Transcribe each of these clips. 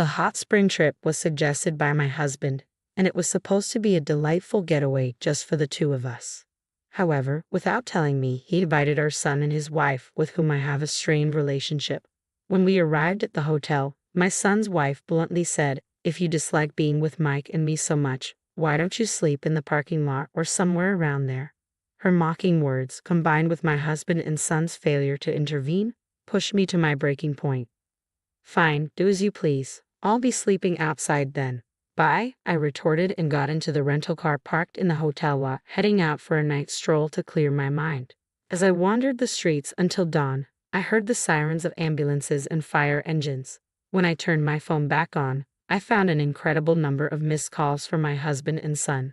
The hot spring trip was suggested by my husband, and it was supposed to be a delightful getaway just for the two of us. However, without telling me, he invited our son and his wife, with whom I have a strained relationship. When we arrived at the hotel, my son's wife bluntly said, "If you dislike being with Mike and me so much, why don't you sleep in the parking lot or somewhere around there?" Her mocking words, combined with my husband and son's failure to intervene, pushed me to my breaking point. "Fine, do as you please. I'll be sleeping outside then." "Bye," I retorted and got into the rental car parked in the hotel lot, heading out for a night stroll to clear my mind. As I wandered the streets until dawn, I heard the sirens of ambulances and fire engines. When I turned my phone back on, I found an incredible number of missed calls from my husband and son.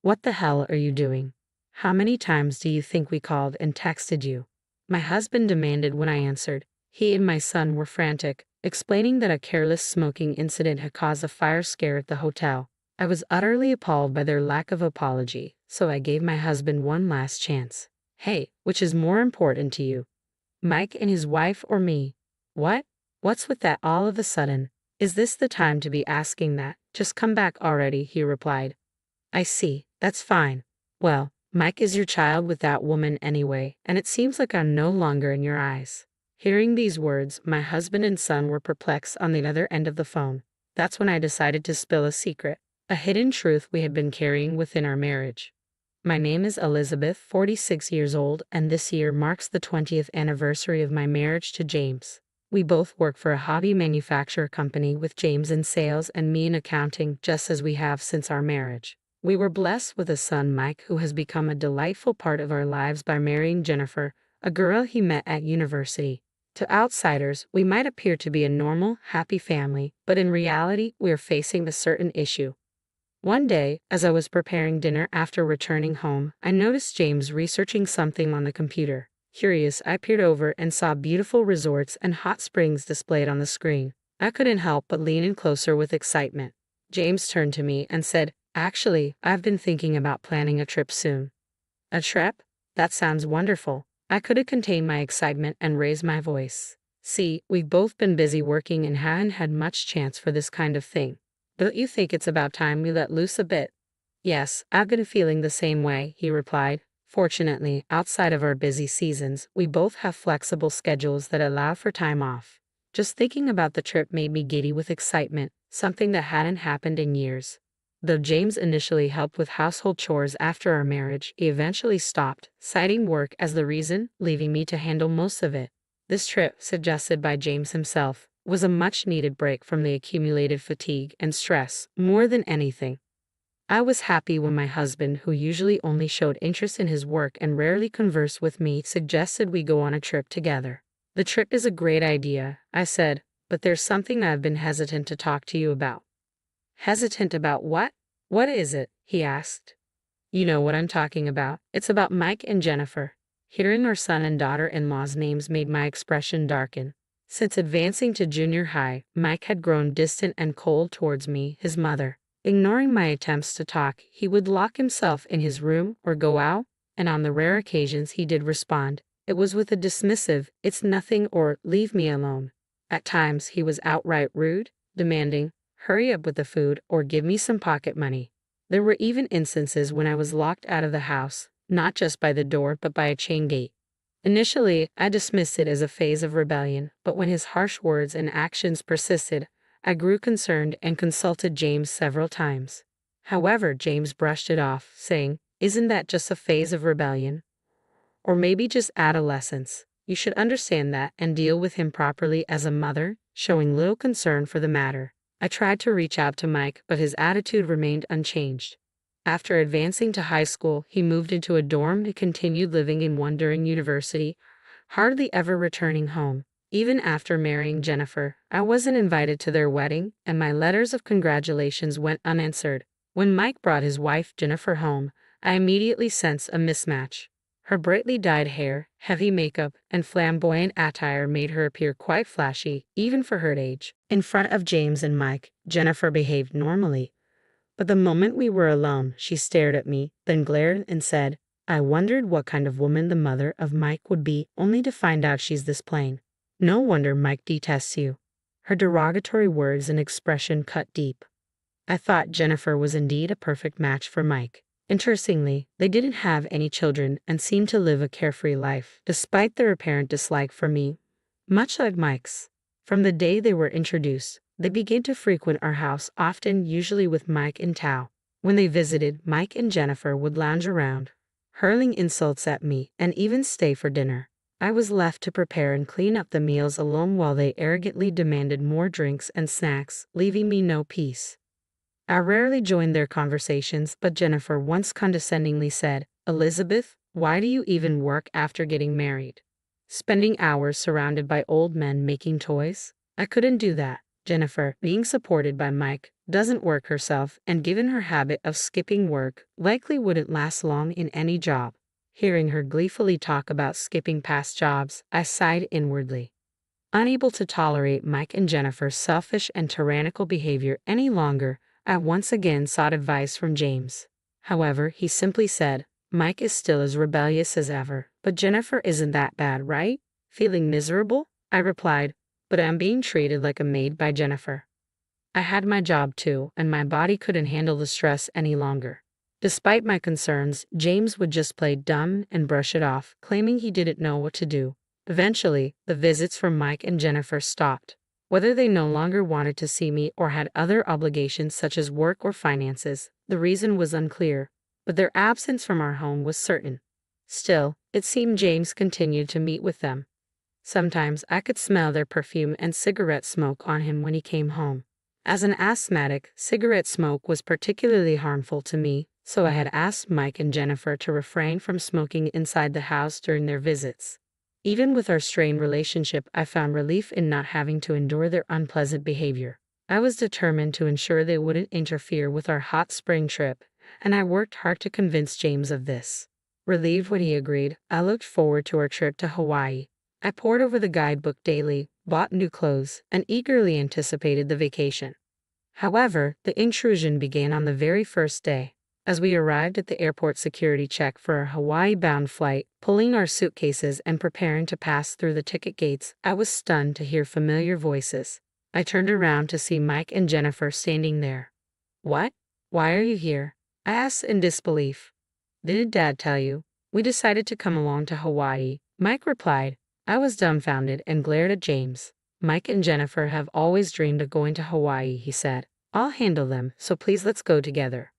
"What the hell are you doing? How many times do you think we called and texted you?" my husband demanded when I answered. He and my son were frantic, explaining that a careless smoking incident had caused a fire scare at the hotel. I was utterly appalled by their lack of apology, so I gave my husband one last chance. "Hey, which is more important to you? Mike and his wife or me?" "What? What's with that all of a sudden? Is this the time to be asking that? Just come back already," he replied. "I see, that's fine. Well, Mike is your child with that woman anyway, and it seems like I'm no longer in your eyes." Hearing these words, my husband and son were perplexed on the other end of the phone. That's when I decided to spill a secret, a hidden truth we had been carrying within our marriage. My name is Elizabeth, 46 years old, and this year marks the 20th anniversary of my marriage to James. We both work for a hobby manufacturer company, with James in sales and me in accounting, just as we have since our marriage. We were blessed with a son, Mike, who has become a delightful part of our lives by marrying Jennifer, a girl he met at university. To outsiders, we might appear to be a normal, happy family, but in reality, we are facing a certain issue. One day, as I was preparing dinner after returning home, I noticed James researching something on the computer. Curious, I peered over and saw beautiful resorts and hot springs displayed on the screen. I couldn't help but lean in closer with excitement. James turned to me and said, "Actually, I've been thinking about planning a trip soon." "A trip? That sounds wonderful." I couldn't contain my excitement and raised my voice. "See, we've both been busy working and haven't had much chance for this kind of thing. Don't you think it's about time we let loose a bit?" "Yes, I've been feeling the same way," he replied. Fortunately, outside of our busy seasons, we both have flexible schedules that allow for time off. Just thinking about the trip made me giddy with excitement, something that hadn't happened in years. Though James initially helped with household chores after our marriage, he eventually stopped, citing work as the reason, leaving me to handle most of it. This trip, suggested by James himself, was a much-needed break from the accumulated fatigue and stress, more than anything. I was happy when my husband, who usually only showed interest in his work and rarely conversed with me, suggested we go on a trip together. "The trip is a great idea," I said, "but there's something I've been hesitant to talk to you about." "Hesitant about what? What is it?" he asked. "You know what I'm talking about. It's about Mike and Jennifer." Hearing our son and daughter-in-law's names made my expression darken. Since advancing to junior high, Mike had grown distant and cold towards me, his mother. Ignoring my attempts to talk, he would lock himself in his room or go out, and on the rare occasions he did respond, it was with a dismissive, "It's nothing," or "Leave me alone." At times he was outright rude, demanding, "Hurry up with the food," or "Give me some pocket money." There were even instances when I was locked out of the house, not just by the door but by a chain gate. Initially, I dismissed it as a phase of rebellion, but when his harsh words and actions persisted, I grew concerned and consulted James several times. However, James brushed it off, saying, "Isn't that just a phase of rebellion? Or maybe just adolescence? You should understand that and deal with him properly as a mother," showing little concern for the matter. I tried to reach out to Mike, but his attitude remained unchanged. After advancing to high school, he moved into a dorm and continued living in one during university, hardly ever returning home. Even after marrying Jennifer, I wasn't invited to their wedding, and my letters of congratulations went unanswered. When Mike brought his wife Jennifer home, I immediately sensed a mismatch. Her brightly dyed hair, heavy makeup, and flamboyant attire made her appear quite flashy, even for her age. In front of James and Mike, Jennifer behaved normally. But the moment we were alone, she stared at me, then glared and said, "I wondered what kind of woman the mother of Mike would be, only to find out she's this plain. No wonder Mike detests you." Her derogatory words and expression cut deep. I thought Jennifer was indeed a perfect match for Mike. Interestingly, they didn't have any children and seemed to live a carefree life, despite their apparent dislike for me. Much like Mike's. From the day they were introduced, they began to frequent our house often, usually with Mike in tow. When they visited, Mike and Jennifer would lounge around, hurling insults at me, and even stay for dinner. I was left to prepare and clean up the meals alone while they arrogantly demanded more drinks and snacks, leaving me no peace. I rarely joined their conversations, but Jennifer once condescendingly said, "Elizabeth, why do you even work after getting married? Spending hours surrounded by old men making toys?" I couldn't do that. Jennifer, being supported by Mike, doesn't work herself, and given her habit of skipping work, likely wouldn't last long in any job. Hearing her gleefully talk about skipping past jobs, I sighed inwardly. Unable to tolerate Mike and Jennifer's selfish and tyrannical behavior any longer, I once again sought advice from James. However, he simply said, "Mike is still as rebellious as ever, but Jennifer isn't that bad, right?" Feeling miserable, I replied, "But I'm being treated like a maid by Jennifer." I had my job too, and my body couldn't handle the stress any longer. Despite my concerns, James would just play dumb and brush it off, claiming he didn't know what to do. Eventually, the visits from Mike and Jennifer stopped. Whether they no longer wanted to see me or had other obligations such as work or finances, the reason was unclear, but their absence from our home was certain. Still, it seemed James continued to meet with them. Sometimes I could smell their perfume and cigarette smoke on him when he came home. As an asthmatic, cigarette smoke was particularly harmful to me, so I had asked Mike and Jennifer to refrain from smoking inside the house during their visits. Even with our strained relationship, I found relief in not having to endure their unpleasant behavior. I was determined to ensure they wouldn't interfere with our hot spring trip, and I worked hard to convince James of this. Relieved when he agreed, I looked forward to our trip to Hawaii. I pored over the guidebook daily, bought new clothes, and eagerly anticipated the vacation. However, the intrusion began on the very first day. As we arrived at the airport security check for our Hawaii-bound flight, pulling our suitcases and preparing to pass through the ticket gates, I was stunned to hear familiar voices. I turned around to see Mike and Jennifer standing there. "What? Why are you here?" I asked in disbelief. "Didn't Dad tell you? We decided to come along to Hawaii," Mike replied. I was dumbfounded and glared at James. "Mike and Jennifer have always dreamed of going to Hawaii," he said. "I'll handle them, so please let's go together."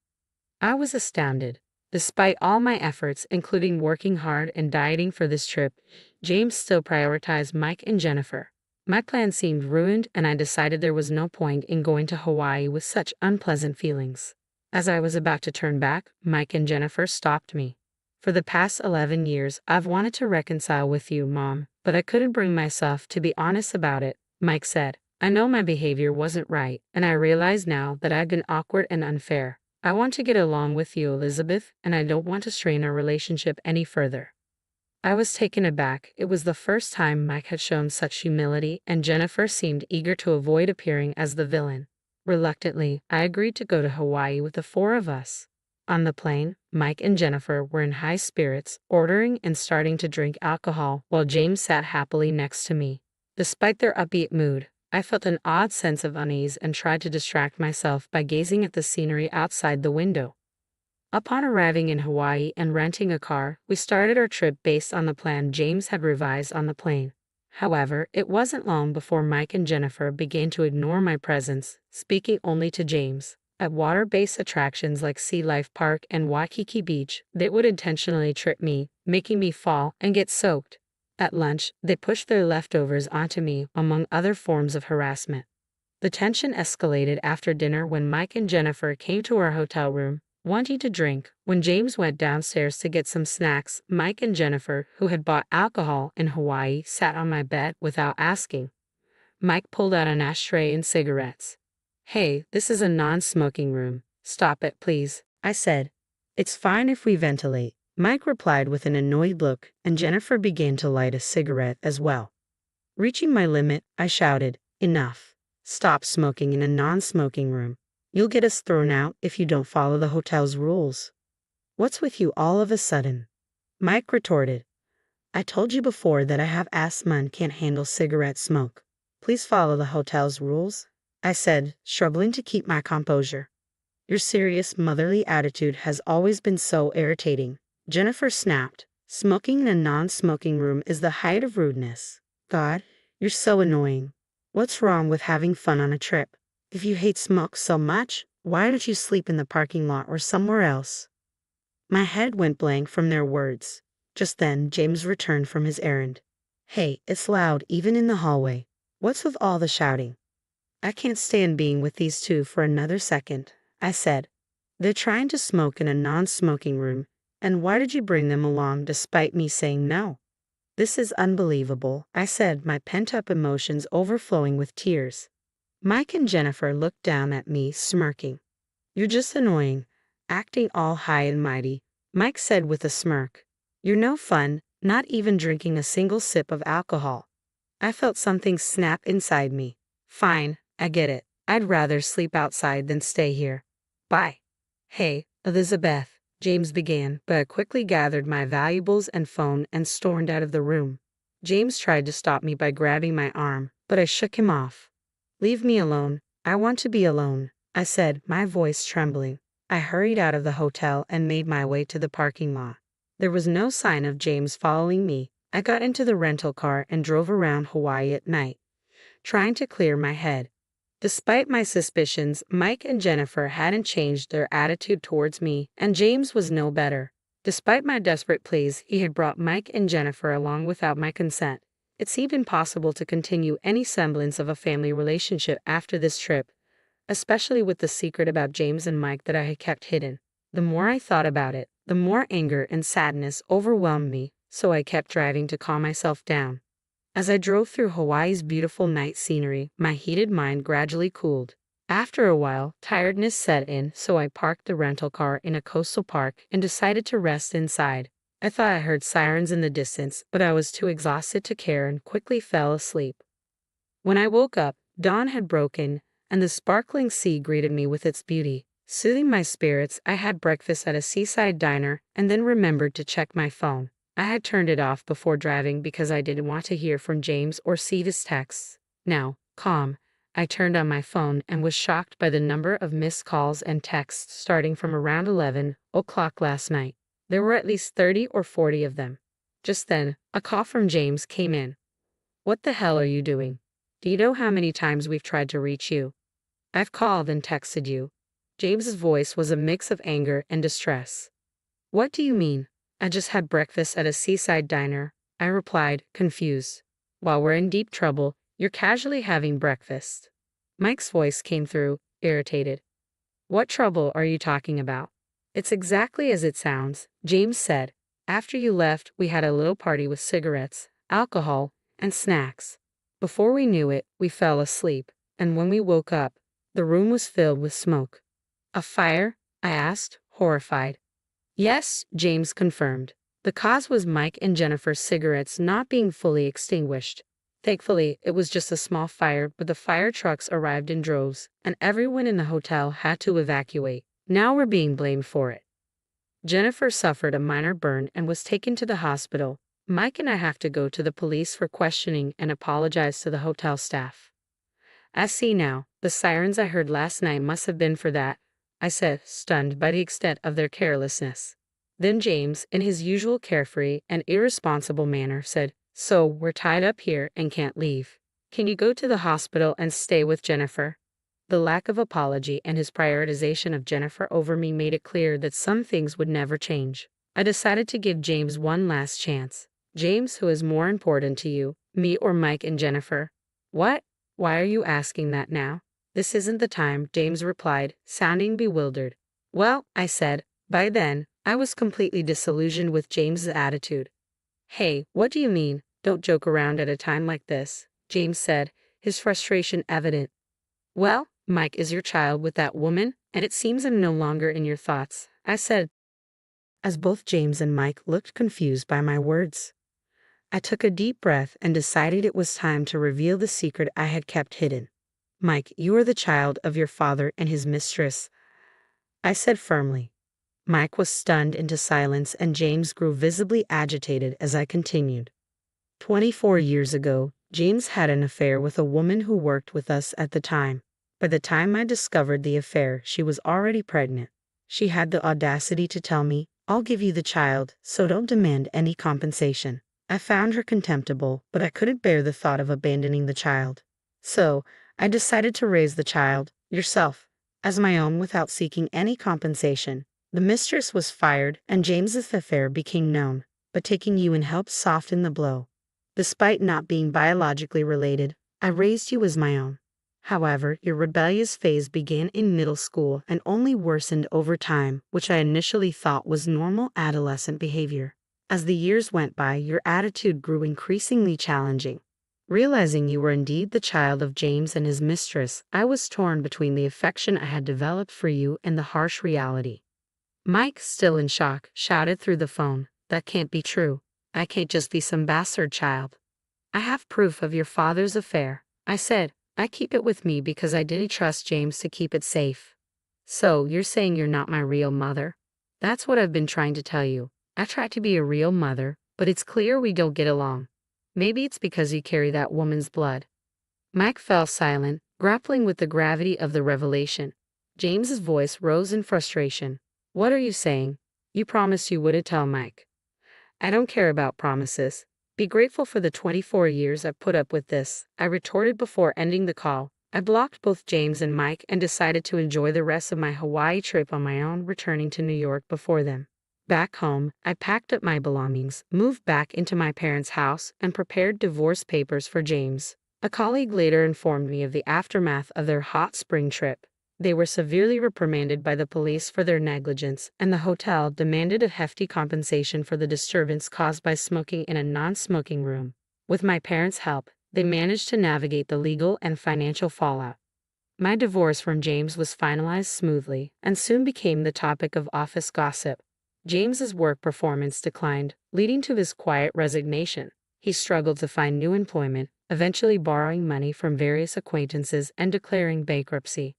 I was astounded. Despite all my efforts, including working hard and dieting for this trip, James still prioritized Mike and Jennifer. My plan seemed ruined, and I decided there was no point in going to Hawaii with such unpleasant feelings. As I was about to turn back, Mike and Jennifer stopped me. "For the past 11 years, I've wanted to reconcile with you, Mom, but I couldn't bring myself to be honest about it," Mike said. "I know my behavior wasn't right, and I realize now that I've been awkward and unfair. I want to get along with you, Elizabeth, and I don't want to strain our relationship any further." I was taken aback. It was the first time Mike had shown such humility, and Jennifer seemed eager to avoid appearing as the villain. Reluctantly, I agreed to go to Hawaii with the four of us. On the plane, Mike and Jennifer were in high spirits, ordering and starting to drink alcohol, while James sat happily next to me. Despite their upbeat mood, I felt an odd sense of unease and tried to distract myself by gazing at the scenery outside the window. Upon arriving in Hawaii and renting a car, we started our trip based on the plan James had revised on the plane. However, it wasn't long before Mike and Jennifer began to ignore my presence, speaking only to James. At water-based attractions like Sea Life Park and Waikiki Beach, they would intentionally trip me, making me fall and get soaked. At lunch, they pushed their leftovers onto me, among other forms of harassment. The tension escalated after dinner when Mike and Jennifer came to our hotel room, wanting to drink. When James went downstairs to get some snacks, Mike and Jennifer, who had bought alcohol in Hawaii, sat on my bed without asking. Mike pulled out an ashtray and cigarettes. "Hey, this is a non-smoking room. Stop it, please," I said. "It's fine if we ventilate," Mike replied with an annoyed look, and Jennifer began to light a cigarette as well. Reaching my limit, I shouted, "Enough. Stop smoking in a non-smoking room. You'll get us thrown out if you don't follow the hotel's rules." "What's with you all of a sudden?" Mike retorted. "I told you before that I have asthma and can't handle cigarette smoke." Please follow the hotel's rules, I said, struggling to keep my composure. Your serious motherly attitude has always been so irritating, Jennifer snapped. Smoking in a non-smoking room is the height of rudeness. God, you're so annoying. What's wrong with having fun on a trip? If you hate smoke so much, why don't you sleep in the parking lot or somewhere else? My head went blank from their words. Just then, James returned from his errand. Hey, it's loud even in the hallway. What's with all the shouting? I can't stand being with these two for another second, I said. They're trying to smoke in a non-smoking room, and why did you bring them along despite me saying no? This is unbelievable, I said, my pent-up emotions overflowing with tears. Mike and Jennifer looked down at me, smirking. You're just annoying, acting all high and mighty, Mike said with a smirk. You're no fun, not even drinking a single sip of alcohol. I felt something snap inside me. Fine, I get it. I'd rather sleep outside than stay here. Bye. Hey, Elizabeth, James began, but I quickly gathered my valuables and phone and stormed out of the room. James tried to stop me by grabbing my arm, but I shook him off. Leave me alone. I want to be alone, I said, my voice trembling. I hurried out of the hotel and made my way to the parking lot. There was no sign of James following me. I got into the rental car and drove around Hawaii at night, trying to clear my head. Despite my suspicions, Mike and Jennifer hadn't changed their attitude towards me, and James was no better. Despite my desperate pleas, he had brought Mike and Jennifer along without my consent. It seemed impossible to continue any semblance of a family relationship after this trip, especially with the secret about James and Mike that I had kept hidden. The more I thought about it, the more anger and sadness overwhelmed me, so I kept driving to calm myself down. As I drove through Hawaii's beautiful night scenery, my heated mind gradually cooled. After a while, tiredness set in, so I parked the rental car in a coastal park and decided to rest inside. I thought I heard sirens in the distance, but I was too exhausted to care and quickly fell asleep. When I woke up, dawn had broken, and the sparkling sea greeted me with its beauty. Soothing my spirits, I had breakfast at a seaside diner and then remembered to check my phone. I had turned it off before driving because I didn't want to hear from James or see his texts. Now, calm, I turned on my phone and was shocked by the number of missed calls and texts starting from around 11 o'clock last night. There were at least 30 or 40 of them. Just then, a call from James came in. What the hell are you doing? Do you know how many times we've tried to reach you? I've called and texted you. James's voice was a mix of anger and distress. What do you mean? I just had breakfast at a seaside diner, I replied, confused. While we're in deep trouble, you're casually having breakfast. Mike's voice came through, irritated. What trouble are you talking about? It's exactly as it sounds, James said. After you left, we had a little party with cigarettes, alcohol, and snacks. Before we knew it, we fell asleep, and when we woke up, the room was filled with smoke. A fire? I asked, horrified. Yes, James confirmed. The cause was Mike and Jennifer's cigarettes not being fully extinguished. Thankfully, it was just a small fire, but the fire trucks arrived in droves, and everyone in the hotel had to evacuate. Now we're being blamed for it. Jennifer suffered a minor burn and was taken to the hospital. Mike and I have to go to the police for questioning and apologize to the hotel staff. I see now, the sirens I heard last night must have been for that, I said, stunned by the extent of their carelessness. Then James, in his usual carefree and irresponsible manner, said, So, we're tied up here and can't leave. Can you go to the hospital and stay with Jennifer? The lack of apology and his prioritization of Jennifer over me made it clear that some things would never change. I decided to give James one last chance. James, who is more important to you, me or Mike and Jennifer? What? Why are you asking that now? This isn't the time, James replied, sounding bewildered. Well, I said, by then, I was completely disillusioned with James's attitude. Hey, what do you mean? Don't joke around at a time like this, James said, his frustration evident. Well, Mike is your child with that woman, and it seems I'm no longer in your thoughts, I said, as both James and Mike looked confused by my words. I took a deep breath and decided it was time to reveal the secret I had kept hidden. Mike, you are the child of your father and his mistress, I said firmly. Mike was stunned into silence and James grew visibly agitated as I continued. 24 years ago, James had an affair with a woman who worked with us at the time. By the time I discovered the affair, she was already pregnant. She had the audacity to tell me, "I'll give you the child, so don't demand any compensation." I found her contemptible, but I couldn't bear the thought of abandoning the child. So, I decided to raise the child, yourself, as my own without seeking any compensation. The mistress was fired, and James's affair became known, but taking you in helped soften the blow. Despite not being biologically related, I raised you as my own. However, your rebellious phase began in middle school and only worsened over time, which I initially thought was normal adolescent behavior. As the years went by, your attitude grew increasingly challenging. Realizing you were indeed the child of James and his mistress, I was torn between the affection I had developed for you and the harsh reality. Mike, still in shock, shouted through the phone, "That can't be true. I can't just be some bastard child. I have proof of your father's affair." I said, "I keep it with me because I didn't trust James to keep it safe." "So, you're saying you're not my real mother?" "That's what I've been trying to tell you. I try to be a real mother, but it's clear we don't get along. Maybe it's because you carry that woman's blood." Mike fell silent, grappling with the gravity of the revelation. James's voice rose in frustration. "What are you saying? You promised you wouldn't tell Mike." "I don't care about promises. Be grateful for the 24 years I've put up with this," I retorted before ending the call. I blocked both James and Mike and decided to enjoy the rest of my Hawaii trip on my own, returning to New York before them. Back home, I packed up my belongings, moved back into my parents' house, and prepared divorce papers for James. A colleague later informed me of the aftermath of their hot spring trip. They were severely reprimanded by the police for their negligence, and the hotel demanded a hefty compensation for the disturbance caused by smoking in a non-smoking room. With my parents' help, they managed to navigate the legal and financial fallout. My divorce from James was finalized smoothly and soon became the topic of office gossip. James's work performance declined, leading to his quiet resignation. He struggled to find new employment, eventually borrowing money from various acquaintances and declaring bankruptcy.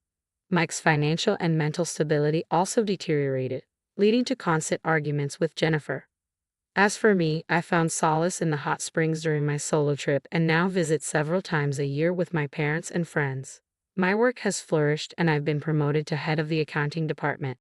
Mike's financial and mental stability also deteriorated, leading to constant arguments with Jennifer. As for me, I found solace in the hot springs during my solo trip and now visit several times a year with my parents and friends. My work has flourished and I've been promoted to head of the accounting department.